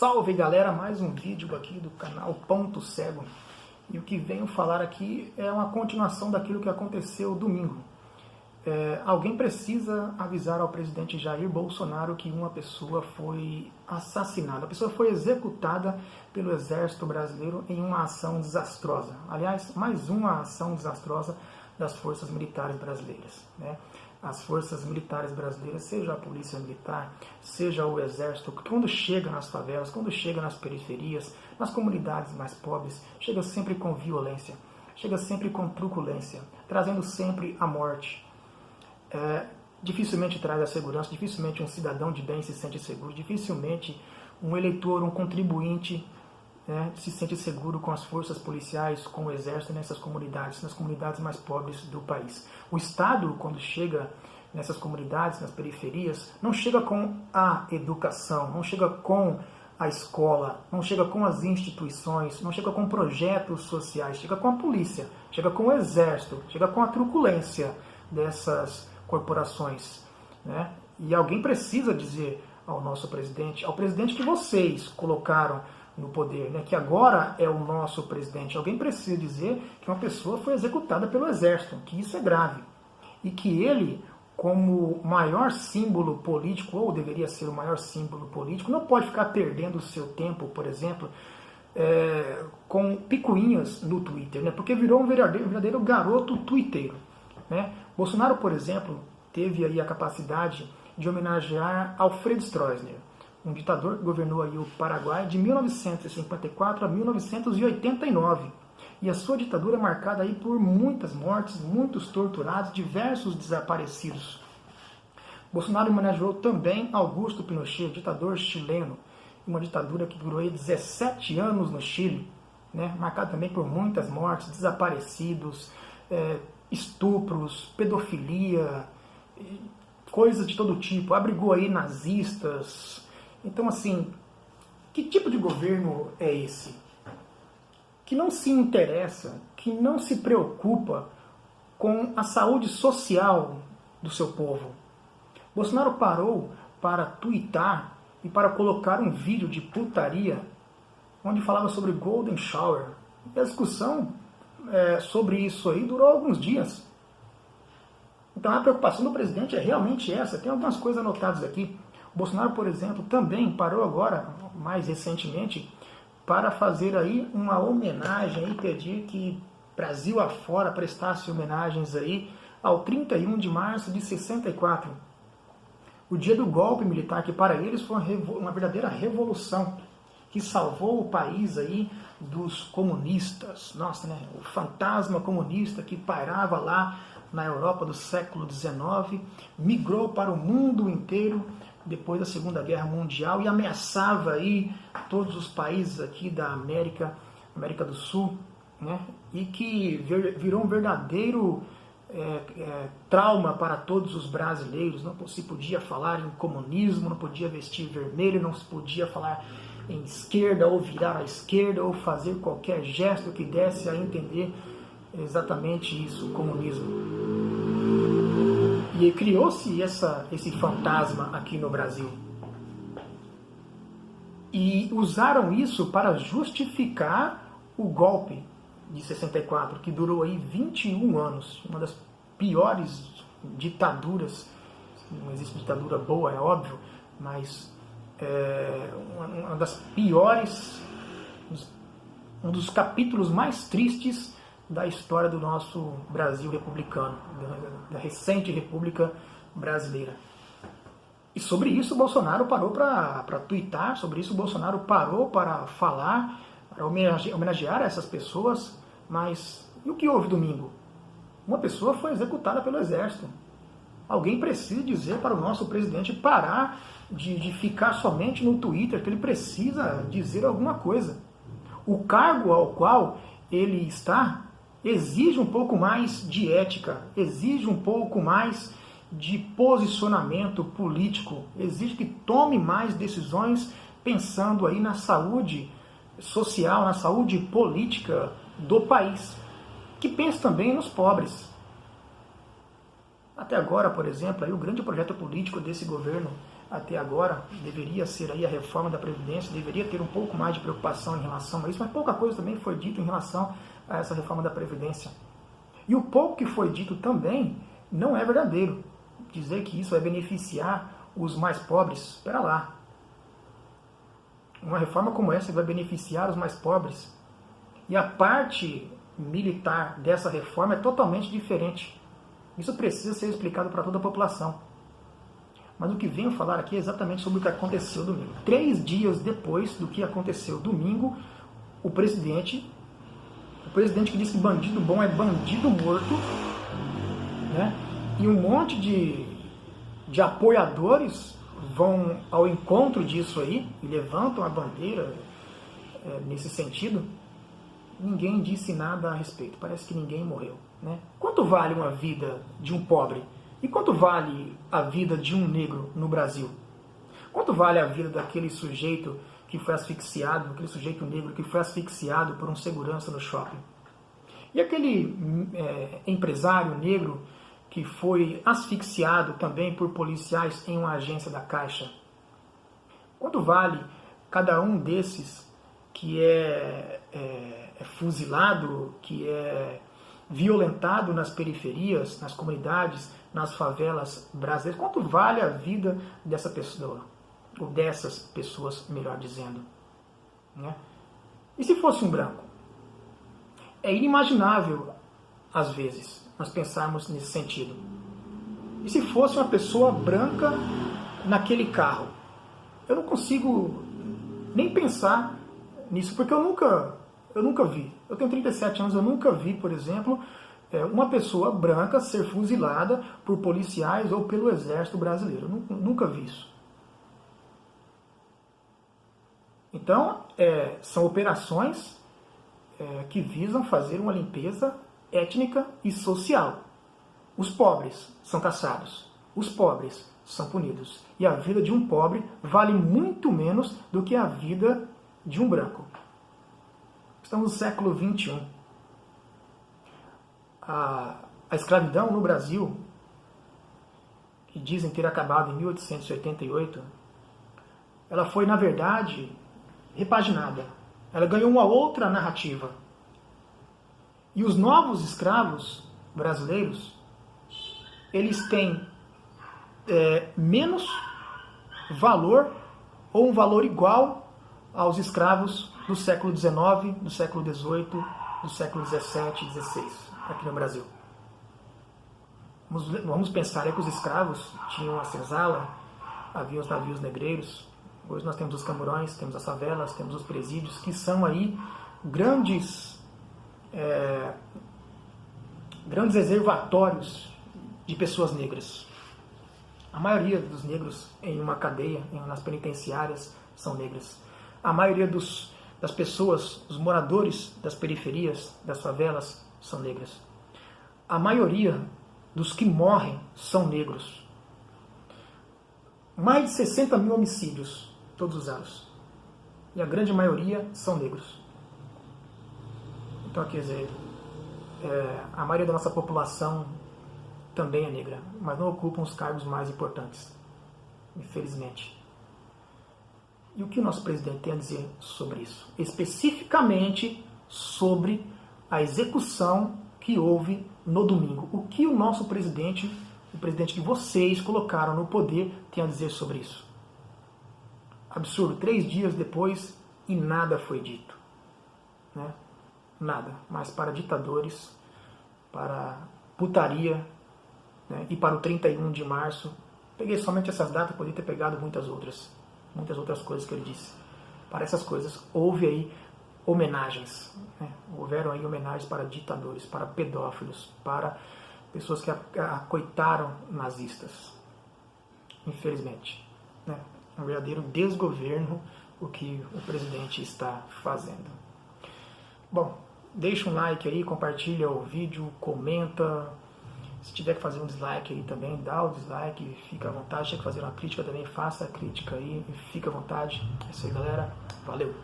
Salve galera, mais um vídeo aqui do canal Ponto Cego. E o que venho falar aqui é uma continuação daquilo que aconteceu domingo. Alguém precisa avisar ao presidente Jair Bolsonaro que uma pessoa foi assassinada. A pessoa foi executada pelo Exército Brasileiro em uma ação desastrosa. Aliás, mais uma ação desastrosa das forças militares brasileiras, né? As forças militares brasileiras, seja a polícia militar, seja o exército, quando chega nas favelas, quando chega nas periferias, nas comunidades mais pobres, chega sempre com violência, chega sempre com truculência, trazendo sempre a morte. Dificilmente traz a segurança, dificilmente um cidadão de bem se sente seguro, dificilmente um eleitor, um contribuinte, se sente seguro com as forças policiais, com o exército nessas comunidades, nas comunidades mais pobres do país. O Estado, quando chega nessas comunidades, nas periferias, não chega com a educação, não chega com a escola, não chega com as instituições, não chega com projetos sociais, chega com a polícia, chega com o exército, chega com a truculência dessas corporações, né? E alguém precisa dizer ao nosso presidente, ao presidente que vocês colocaram no poder, né, que agora é o nosso presidente. Alguém precisa dizer que uma pessoa foi executada pelo exército, que isso é grave. E que ele, como maior símbolo político, ou deveria ser o maior símbolo político, não pode ficar perdendo o seu tempo, por exemplo, com picuinhas no Twitter, né, porque virou um verdadeiro garoto twitteiro, né? Bolsonaro, por exemplo, teve aí a capacidade de homenagear Alfred Stroessner, um ditador que governou aí o Paraguai de 1954 a 1989. E a sua ditadura é marcada aí por muitas mortes, muitos torturados, diversos desaparecidos. Bolsonaro homenageou também Augusto Pinochet, ditador chileno, uma ditadura que durou aí 17 anos no Chile, né, marcada também por muitas mortes, desaparecidos, estupros, pedofilia, coisas de todo tipo, abrigou aí nazistas. Então, assim, que tipo de governo é esse? Que não se interessa, que não se preocupa com a saúde social do seu povo. Bolsonaro parou para tuitar e para colocar um vídeo de putaria onde falava sobre Golden Shower. E a discussão sobre isso aí durou alguns dias. Então a preocupação do presidente é realmente essa. Tem algumas coisas anotadas aqui. O Bolsonaro, por exemplo, também parou agora, mais recentemente, para fazer aí uma homenagem e pedir que Brasil afora prestasse homenagens aí ao 31 de março de 64. O dia do golpe militar, que para eles foi uma verdadeira revolução, que salvou o país aí dos comunistas. Nossa, né? O fantasma comunista que pairava lá na Europa do século XIX, migrou para o mundo inteiro depois da Segunda Guerra Mundial e ameaçava aí todos os países aqui da América do Sul, né? E que virou um verdadeiro trauma para todos os brasileiros. Não se podia falar em comunismo, não podia vestir vermelho, não se podia falar em esquerda ou virar à esquerda ou fazer qualquer gesto que desse a entender exatamente isso, o comunismo. E criou-se esse fantasma aqui no Brasil. E usaram isso para justificar o golpe de 64, que durou aí 21 anos. Uma das piores ditaduras. Não existe ditadura boa, é óbvio, mas uma das piores, um dos capítulos mais tristes da história do nosso Brasil republicano, da recente República Brasileira. E sobre isso o Bolsonaro parou para tuitar, sobre isso o Bolsonaro parou para falar, para homenagear essas pessoas. Mas e o que houve domingo? Uma pessoa foi executada pelo Exército. Alguém precisa dizer para o nosso presidente parar de ficar somente no Twitter, que ele precisa dizer alguma coisa. O cargo ao qual ele está exige um pouco mais de ética, exige um pouco mais de posicionamento político, exige que tome mais decisões pensando aí na saúde social, na saúde política do país, que pense também nos pobres. Até agora, por exemplo, aí o grande projeto político desse governo até agora, deveria ser aí a reforma da Previdência, deveria ter um pouco mais de preocupação em relação a isso, mas pouca coisa também foi dito em relação a essa reforma da Previdência. E o pouco que foi dito também não é verdadeiro. Dizer que isso vai beneficiar os mais pobres, espera lá. Uma reforma como essa vai beneficiar os mais pobres. E a parte militar dessa reforma é totalmente diferente. Isso precisa ser explicado para toda a população. Mas o que venho falar aqui é exatamente sobre o que aconteceu domingo. 3 dias depois do que aconteceu domingo, o presidente que disse que bandido bom é bandido morto, né? E um monte de apoiadores vão ao encontro disso aí e levantam a bandeira nesse sentido. Ninguém disse nada a respeito, parece que ninguém morreu, né? Quanto vale uma vida de um pobre? E quanto vale a vida de um negro no Brasil? Quanto vale a vida daquele sujeito que foi asfixiado, aquele sujeito negro que foi asfixiado por um segurança no shopping? E aquele empresário negro que foi asfixiado também por policiais em uma agência da Caixa? Quanto vale cada um desses que é fuzilado, que é violentado nas periferias, nas comunidades, nas favelas brasileiras? Quanto vale a vida dessa pessoa? Ou dessas pessoas, melhor dizendo, né? E se fosse um branco? É inimaginável, às vezes, nós pensarmos nesse sentido. E se fosse uma pessoa branca naquele carro? Eu não consigo nem pensar nisso, porque eu nunca vi. Eu tenho 37 anos, eu nunca vi, por exemplo, uma pessoa branca ser fuzilada por policiais ou pelo exército brasileiro. Eu nunca vi isso. Então, são operações que visam fazer uma limpeza étnica e social. Os pobres são caçados, os pobres são punidos. E a vida de um pobre vale muito menos do que a vida de um branco. Estamos no século XXI. A escravidão no Brasil, que dizem ter acabado em 1888, ela foi, na verdade, repaginada. Ela ganhou uma outra narrativa. E os novos escravos brasileiros, eles têm menos valor ou um valor igual aos escravos do século XIX, do século XVIII, do século XVII e XVI, aqui no Brasil. Vamos pensar que os escravos tinham a senzala, havia os navios negreiros. Hoje nós temos os camburões, temos as favelas, temos os presídios, que são aí grandes reservatórios de pessoas negras. A maioria dos negros em uma cadeia, nas penitenciárias, são negras. A maioria das pessoas, os moradores das periferias, das favelas, são negras. A maioria dos que morrem são negros. Mais de 60 mil homicídios todos os anos. E a grande maioria são negros. Então, quer dizer, a maioria da nossa população também é negra, mas não ocupam os cargos mais importantes, infelizmente. E o que o nosso presidente tem a dizer sobre isso? Especificamente sobre a execução que houve no domingo. O que o nosso presidente, o presidente que vocês colocaram no poder, tem a dizer sobre isso? Absurdo. 3 dias depois e nada foi dito, né? Nada. Mas para ditadores, para putaria, né? E para o 31 de março, peguei somente essas datas, poderia ter pegado muitas outras coisas que ele disse. Para essas coisas houve aí homenagens, né? Houveram aí homenagens para ditadores, para pedófilos, para pessoas que acoitaram nazistas. Infelizmente, né? Um verdadeiro desgoverno o que o presidente está fazendo. Bom, deixa um like aí, compartilha o vídeo, comenta. Se tiver que fazer um dislike aí também, dá o dislike, fica à vontade. Se tiver que fazer uma crítica também, faça a crítica aí, fica à vontade. É isso aí, galera. Valeu!